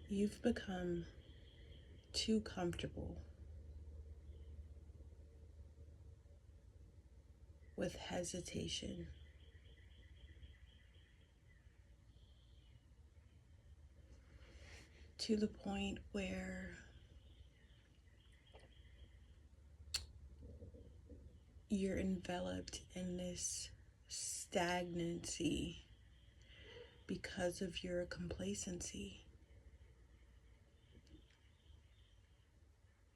You've become too comfortable with hesitation. To the point where you're enveloped in this stagnancy because of your complacency.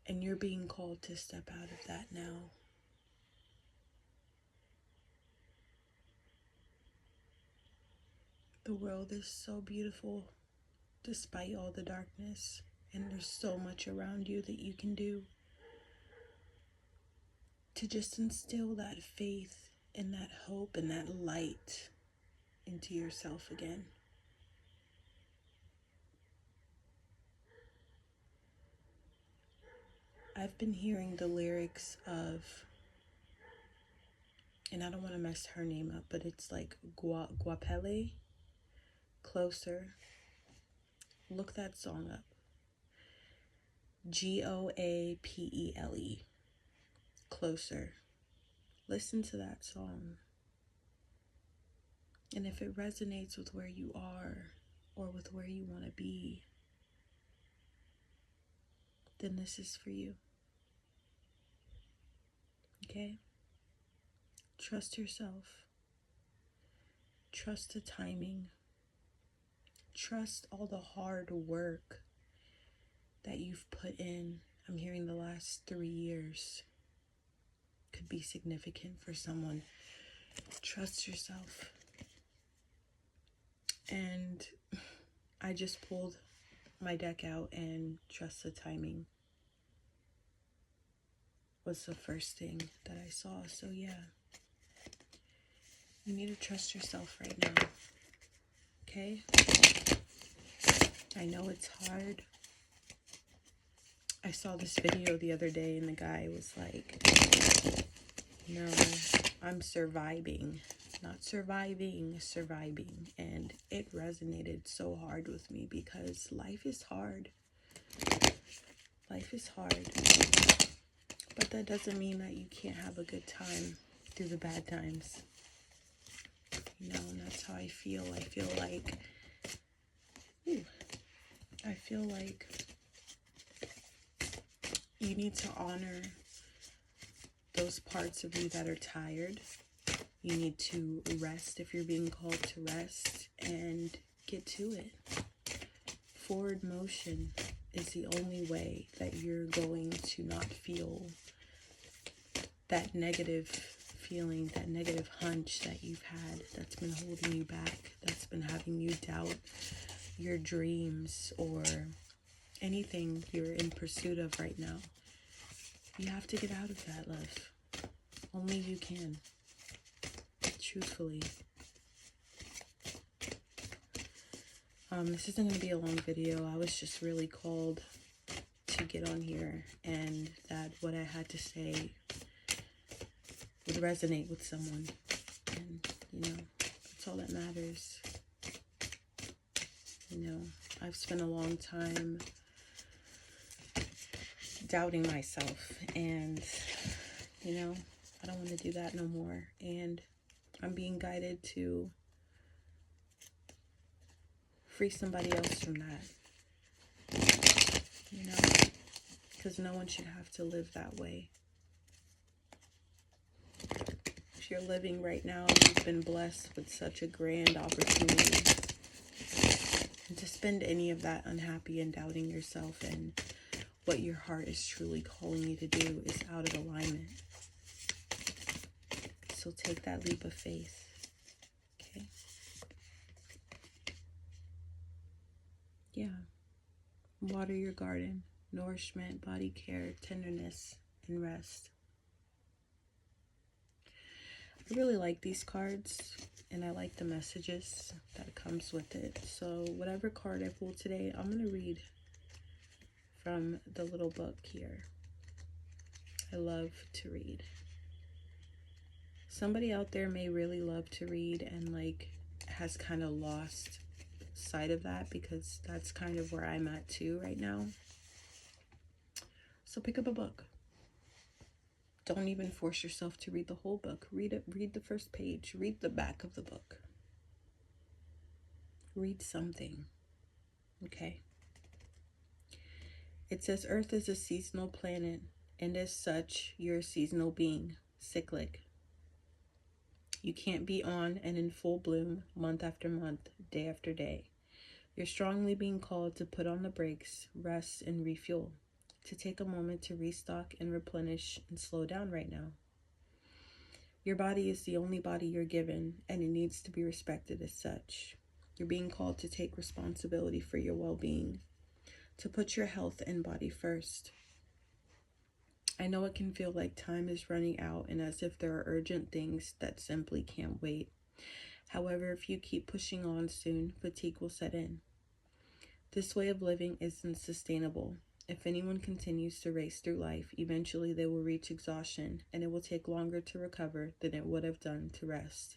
And you're being called to step out of that now. The world is so beautiful despite all the darkness, and there's so much around you that you can do to just instill that faith and that hope and that light into yourself again. I've been hearing the lyrics of, and I don't want to mess her name up, but it's like Guapele, Closer. Look that song up. Goapele, Closer. Listen to that song. And if it resonates with where you are or with where you want to be, then this is for you. Okay? Trust yourself. Trust the timing. Trust all the hard work that you've put in. I'm hearing the last 3 years could be significant for someone. Trust yourself. And I just pulled my deck out, and trust the timing was the first thing that I saw. So yeah, you need to trust yourself right now. Okay? I know it's hard. I saw this video the other day and the guy was like, no, I'm surviving. Not surviving, surviving. And it resonated so hard with me because life is hard. Life is hard. But that doesn't mean that you can't have a good time through the bad times. You know, and that's how I feel. I feel like you need to honor those parts of you that are tired. You need to rest if you're being called to rest, and get to it. Forward motion is the only way that you're going to not feel that negative feeling, that negative hunch that you've had that's been holding you back, that's been having you doubt your dreams or anything you're in pursuit of right now. You have to get out of that, love. Only you can. Truthfully. This isn't going to be a long video. I was just really called to get on here, and that what I had to say would resonate with someone. And, you know, that's all that matters. You know, I've spent a long time doubting myself, and, you know, I don't want to do that no more. And I'm being guided to free somebody else from that, you know, because no one should have to live that way. If you're living right now, you've been blessed with such a grand opportunity, and to spend any of that unhappy and doubting yourself and what your heart is truly calling you to do is out of alignment. So take that leap of faith. Okay? Yeah. Water your garden. Nourishment, body care, tenderness, and rest. I really like these cards, and I like the messages that comes with it. So whatever card I pulled today, I'm going to read from the little book here. I love to read. Somebody out there may really love to read and like has kind of lost side of that, because that's kind of where I'm at too right now. So pick up a book. Don't even force yourself to read the whole book. Read it. Read the first page. Read the back of the book. Read something. Okay? It says Earth is a seasonal planet, and as such, you're a seasonal being, cyclic. You can't be on and in full bloom month after month, day after day. You're strongly being called to put on the brakes, rest, and refuel, to take a moment to restock and replenish and slow down right now. Your body is the only body you're given, and it needs to be respected as such. You're being called to take responsibility for your well-being, to put your health and body first. I know it can feel like time is running out and as if there are urgent things that simply can't wait. However, if you keep pushing on soon, fatigue will set in. This way of living isn't sustainable. If anyone continues to race through life, eventually they will reach exhaustion, and it will take longer to recover than it would have done to rest.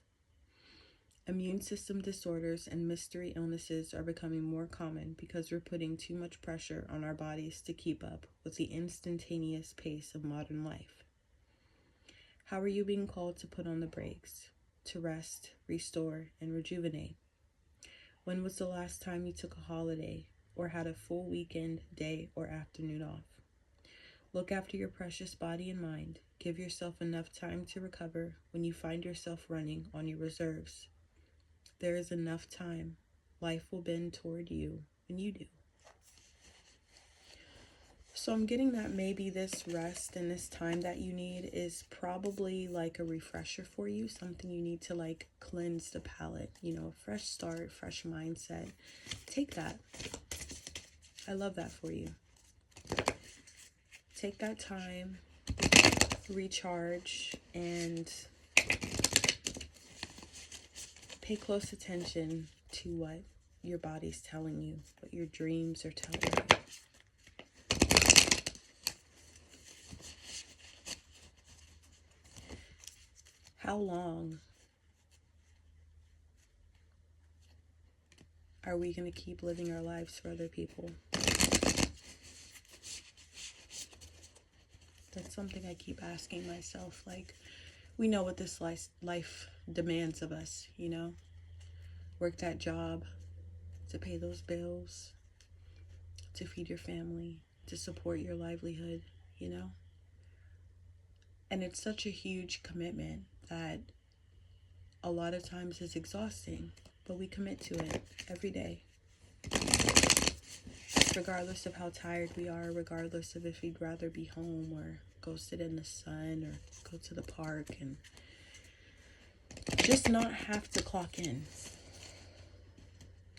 Immune system disorders and mystery illnesses are becoming more common because we're putting too much pressure on our bodies to keep up with the instantaneous pace of modern life. How are you being called to put on the brakes, to rest, restore, and rejuvenate? When was the last time you took a holiday or had a full weekend, day, or afternoon off? Look after your precious body and mind. Give yourself enough time to recover when you find yourself running on your reserves. There is enough time. Life will bend toward you when you do. So I'm getting that maybe this rest and this time that you need is probably like a refresher for you, something you need to like cleanse the palate, fresh start, fresh mindset. Take that. I love that for you. Take that time, recharge, and pay close attention to what your body's telling you, what your dreams are telling you. How long are we going to keep living our lives for other people? That's something I keep asking myself. Like, we know what this life demands of us, Work that job to pay those bills, to feed your family, to support your livelihood, And it's such a huge commitment that a lot of times is exhausting, but we commit to it every day. Regardless of how tired we are, regardless of if we'd rather be home or go sit in the sun or go to the park and just not have to clock in.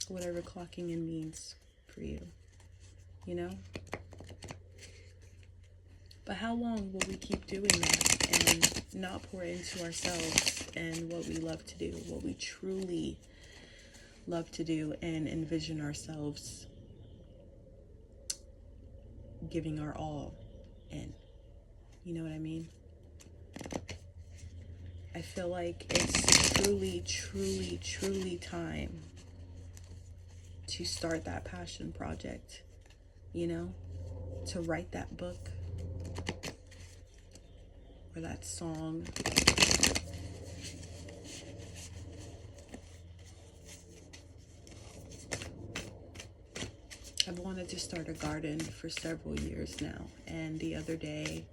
Whatever clocking in means for you, But how long will we keep doing that and not pour into ourselves and what we love to do, what we truly love to do, and envision ourselves giving our all in? You know what I mean? I feel like it's truly, truly, truly time to start that passion project, to write that book or that song. I've wanted to start a garden for several years now, and the other day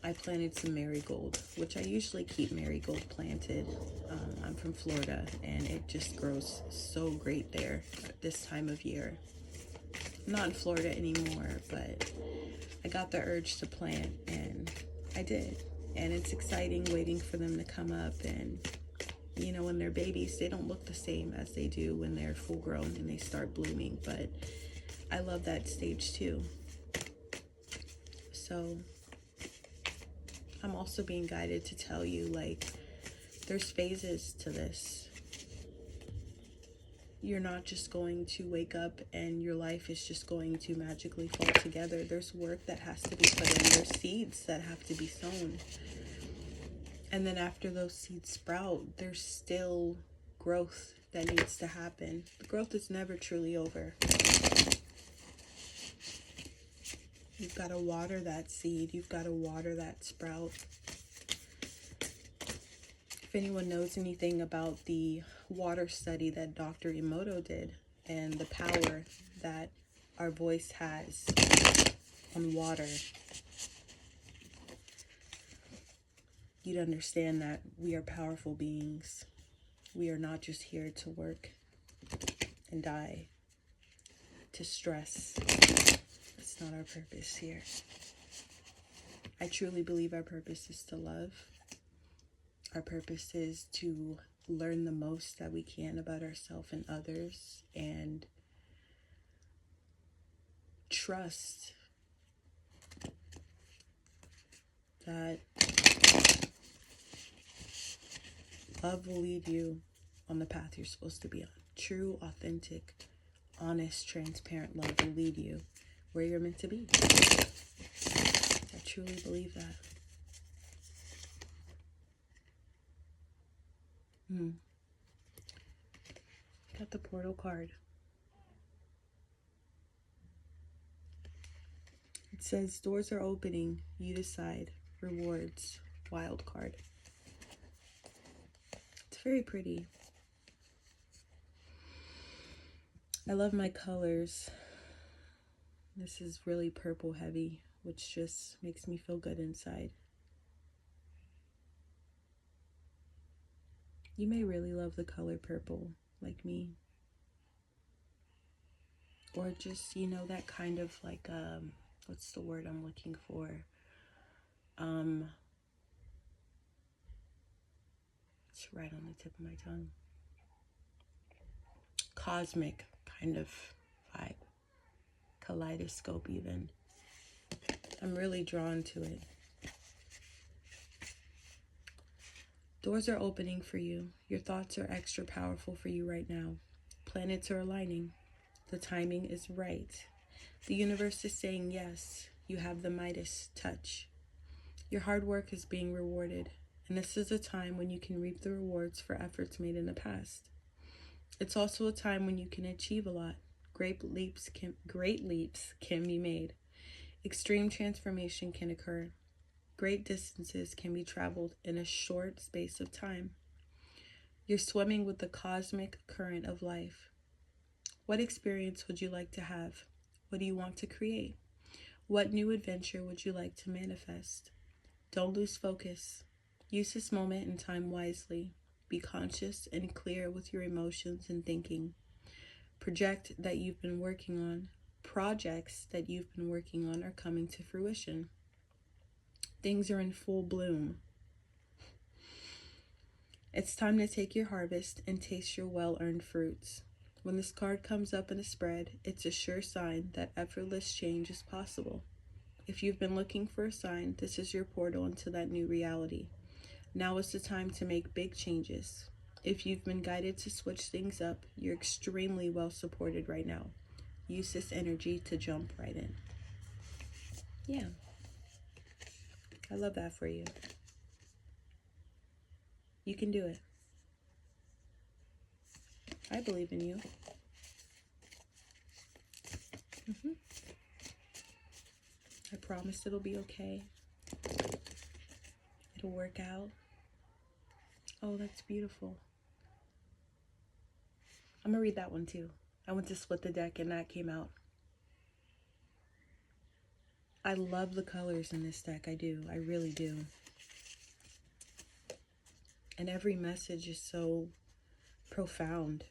I planted some marigold, which I usually keep marigold planted. I'm from Florida, and it just grows so great there at this time of year. I'm not in Florida anymore, but I got the urge to plant, and I did. And it's exciting waiting for them to come up, and when they're babies, they don't look the same as they do when they're full grown and they start blooming, but I love that stage too. So I'm also being guided to tell you, like, there's phases to this. You're not just going to wake up and your life is just going to magically fall together. There's work that has to be put in. There's seeds that have to be sown. And then after those seeds sprout, there's still growth that needs to happen. The growth is never truly over. You've got to water that seed. You've got to water that sprout. If anyone knows anything about the water study that Dr. Emoto did and the power that our voice has on water, you'd understand that we are powerful beings. We are not just here to work and die, to stress. That's not our purpose here. I truly believe our purpose is to love. Our purpose is to learn the most that we can about ourselves and others, and trust that love will lead you on the path you're supposed to be on. True, authentic, honest, transparent love will lead you where you're meant to be. I truly believe that. Got the portal card. It says, doors are opening. You decide. Rewards. Wild card. It's very pretty. I love my colors. This is really purple heavy, which just makes me feel good inside. You may really love the color purple, like me. Or just, you know, that kind of like, what's the word I'm looking for? It's right on the tip of my tongue. Cosmic kind of vibe. Kaleidoscope even. I'm really drawn to it. Doors are opening for you. Your thoughts are extra powerful for you right now. Planets are aligning. The timing is right. The universe is saying yes. You have the Midas touch. Your hard work is being rewarded, and this is a time when you can reap the rewards for efforts made in the past. It's also a time when you can achieve a lot. Great leaps can be made. Extreme transformation can occur. Great distances can be traveled in a short space of time. You're swimming with the cosmic current of life. What experience would you like to have? What do you want to create? What new adventure would you like to manifest? Don't lose focus. Use this moment in time wisely. Be conscious and clear with your emotions and thinking. Projects that you've been working on are coming to fruition. Things are in full bloom. It's time to take your harvest and taste your well-earned fruits. When this card comes up in a spread, it's a sure sign that effortless change is possible. If you've been looking for a sign, this is your portal into that new reality. Now is the time to make big changes. If you've been guided to switch things up, you're extremely well supported right now. Use this energy to jump right in. Yeah. I love that for you. You can do it. I believe in you. I promise it'll be okay. It'll work out. Oh, that's beautiful. I'm going to read that one too. I went to split the deck and that came out. I love the colors in this deck. I do. I really do. And every message is so profound.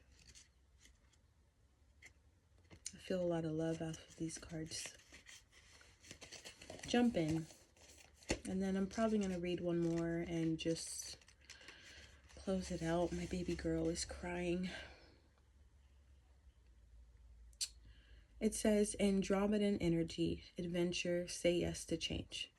I feel a lot of love out of these cards. Jump in. And then I'm probably going to read one more and just close it out. My baby girl is crying. It says, Andromedan energy, adventure, say yes to change.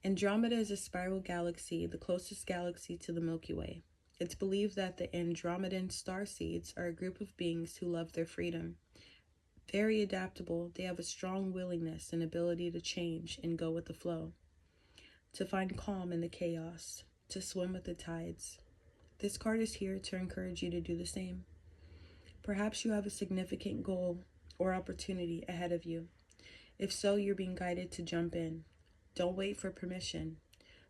Andromeda is a spiral galaxy, the closest galaxy to the Milky Way. It's believed that the Andromedan star seeds are a group of beings who love their freedom. Very adaptable, they have a strong willingness and ability to change and go with the flow, to find calm in the chaos, to swim with the tides. This card is here to encourage you to do the same. Perhaps you have a significant goal or opportunity ahead of you. If so, you're being guided to jump in. Don't wait for permission.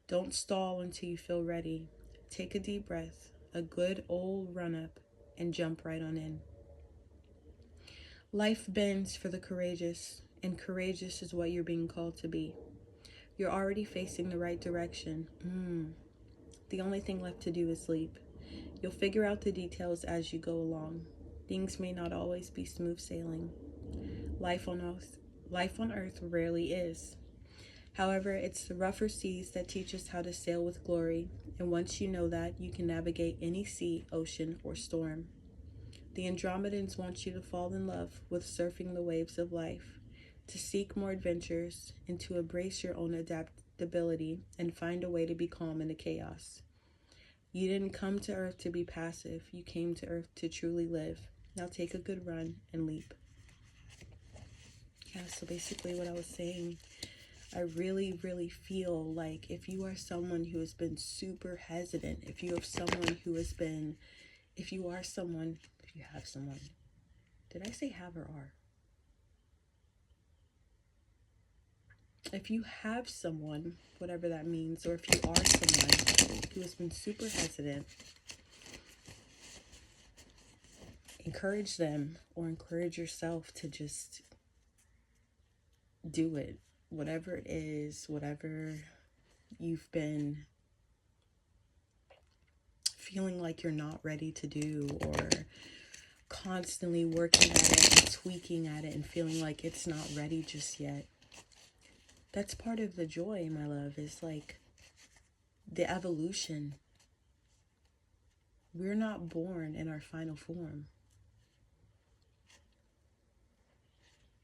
Don't stall until you feel ready. Take a deep breath, a good old run up, and jump right on in. Life bends for the courageous, and courageous is what you're being called to be. You're already facing the right direction. The only thing left to do is sleep. You'll figure out the details as you go along. Things may not always be smooth sailing. Life on earth rarely is. However, it's the rougher seas that teach us how to sail with glory, and once you know that, you can navigate any sea, ocean, or storm. The Andromedans want you to fall in love with surfing the waves of life, to seek more adventures, and to embrace your own adaptability and find a way to be calm in the chaos. You didn't come to Earth to be passive. You came to Earth to truly live. Now take a good run and leap. Yeah, so basically what I was saying, I really, really feel like if you are someone who has been super hesitant, if you have someone who has been, if you have someone, did I say have or are? If you have someone, whatever that means, or if you are someone who has been super hesitant, encourage them or encourage yourself to just do it. Whatever it is, whatever you've been feeling like you're not ready to do, or constantly working at it and tweaking at it and feeling like it's not ready just yet. That's part of the joy, my love, is like the evolution. We're not born in our final form.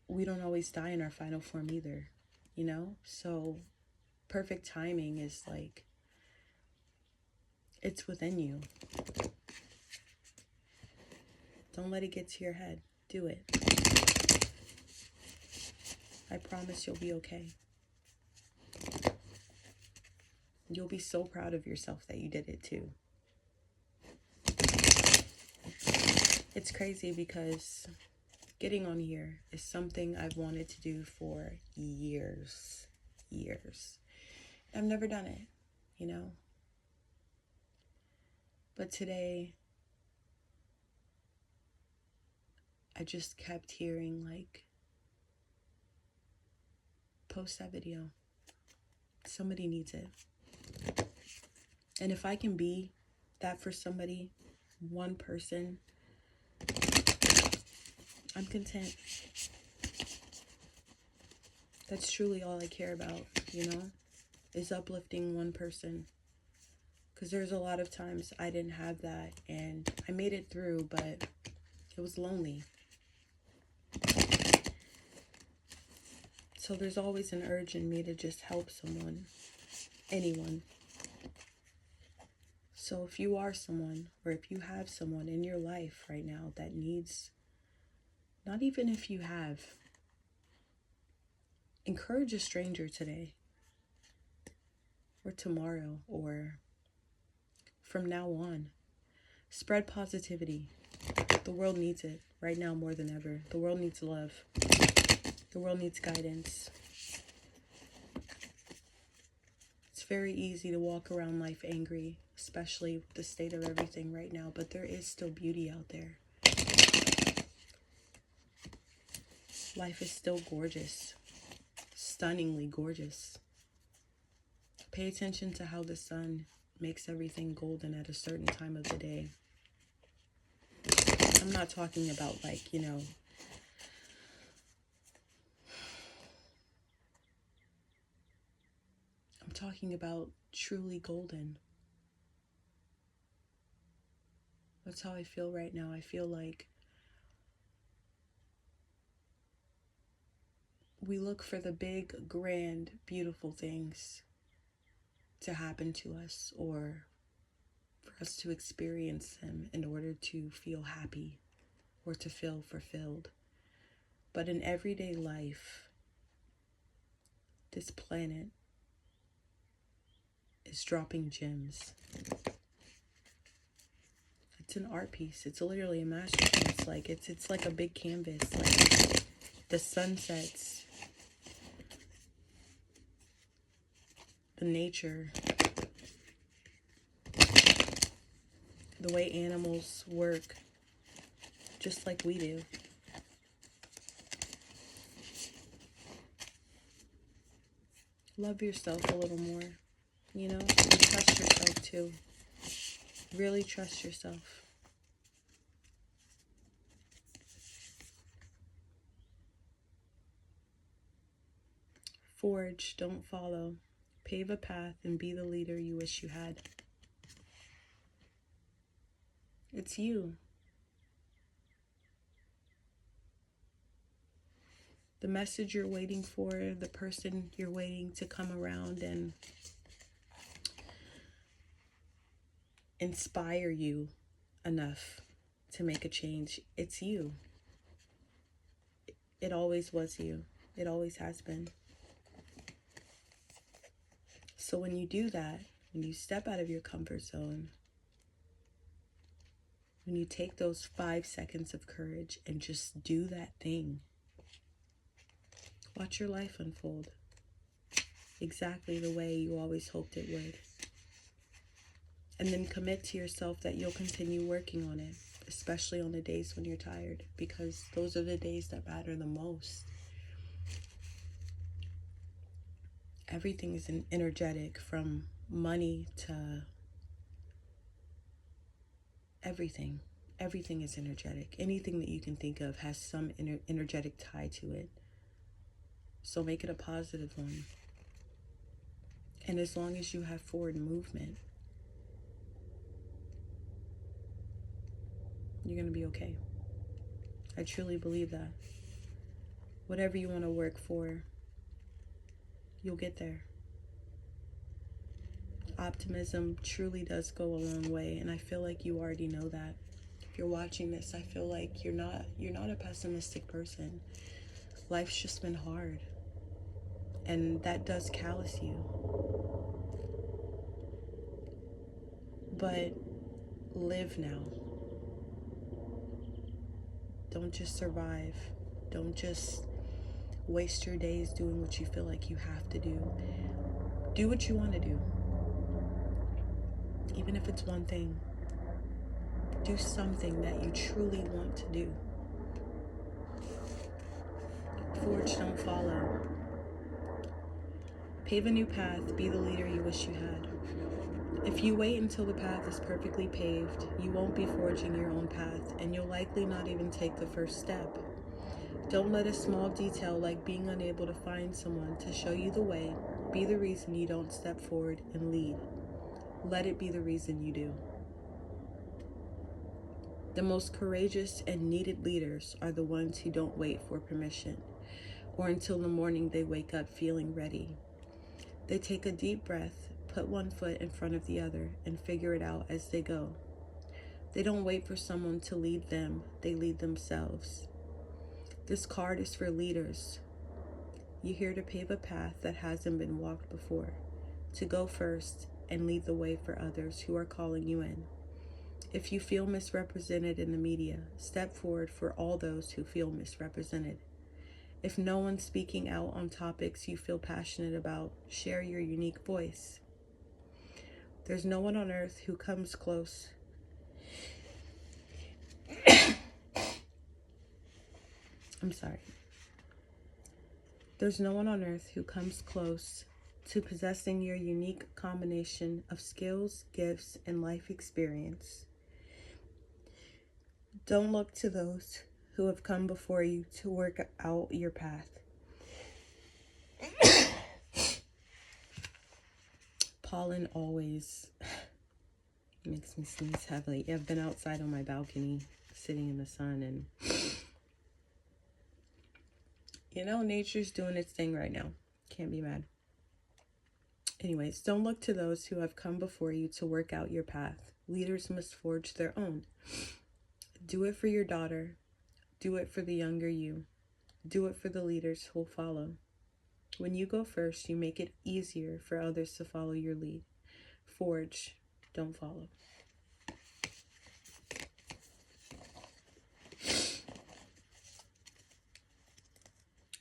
We don't always die in our final form either, you know? So perfect timing is like, it's within you. Don't let it get to your head. Do it. I promise you'll be okay. You'll be so proud of yourself that you did it too. It's crazy because getting on here is something I've wanted to do for years. I've never done it, you know? But today, I just kept hearing like, post that video. Somebody needs it. And if I can be that for somebody, one person, I'm content. That's truly all I care about, you know, is uplifting one person. Because there's a lot of times I didn't have that and I made it through, but it was lonely. So there's always an urge in me to just help someone, anyone. So if you are someone, or if you have someone in your life right now that needs, not even if you have, encourage a stranger today, or tomorrow, or from now on. Spread positivity. The world needs it right now more than ever. The world needs love. The world needs guidance. It's very easy to walk around life angry, especially with the state of everything right now, but there is still beauty out there. Life is still gorgeous, stunningly gorgeous. Pay attention to how the sun makes everything golden at a certain time of the day. I'm not talking about like, you know, I'm talking about truly golden. That's how I feel right now. I feel like we look for the big, grand, beautiful things to happen to us, or for us to experience them in order to feel happy or to feel fulfilled. But in everyday life, this planet is dropping gems. It's an art piece. It's literally a masterpiece. Like it's like a big canvas. Like the sunsets, the nature, the way animals work, just like we do. Love yourself a little more, you know? And trust yourself too. Really trust yourself. Forge, don't follow. Pave a path and be the leader you wish you had. It's you. The message you're waiting for, the person you're waiting to come around and inspire you enough to make a change. It's you. It always was you. It always has been. So when you do that, when you step out of your comfort zone, when you take those 5 seconds of courage and just do that thing, watch your life unfold exactly the way you always hoped it would. And then commit to yourself that you'll continue working on it, especially on the days when you're tired, because those are the days that matter the most. Everything is energetic, from money to everything. Everything is energetic. Anything that you can think of has some energetic tie to it. So make it a positive one. And as long as you have forward movement, you're going to be okay. I truly believe that. Whatever you want to work for, you'll get there. Optimism truly does go a long way, and I feel like you already know that. If you're watching this, I feel like you're not a pessimistic person. Life's just been hard, and that does callous you. But live now. Don't just survive. Don't just waste your days doing what you feel like you have to do. Do what you want to do. Even if it's one thing. Do something that you truly want to do. Forge, don't follow. Pave a new path. Be the leader you wish you had. If you wait until the path is perfectly paved, you won't be forging your own path, and you'll likely not even take the first step. Don't let a small detail like being unable to find someone to show you the way be the reason you don't step forward and lead. Let it be the reason you do. The most courageous and needed leaders are the ones who don't wait for permission or until the morning they wake up feeling ready. They take a deep breath, put one foot in front of the other, and figure it out as they go. They don't wait for someone to lead them, they lead themselves. This card is for leaders. You're here to pave a path that hasn't been walked before, to go first and lead the way for others who are calling you in. If you feel misrepresented in the media, step forward for all those who feel misrepresented. If no one's speaking out on topics you feel passionate about, share your unique voice. There's no one on earth who comes close. There's no one on earth who comes close to possessing your unique combination of skills, gifts, and life experience. Don't look to those who have come before you to work out your path. Pollen always makes me sneeze heavily. I've been outside on my balcony, sitting in the sun, and you know, nature's doing its thing right now. Can't be mad. Anyways, don't look to those who have come before you to work out your path. Leaders must forge their own. Do it for your daughter. Do it for the younger you. Do it for the leaders who'll follow. When you go first, you make it easier for others to follow your lead. Forge, don't follow.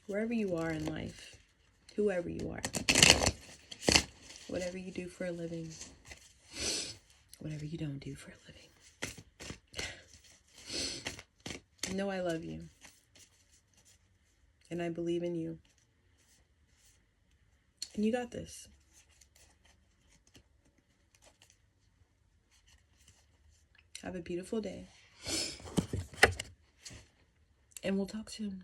wherever you are in life, whoever you are, whatever you do for a living, whatever you don't do for a living. Know I love you. And I believe in you. And you got this. Have a beautiful day. And we'll talk soon.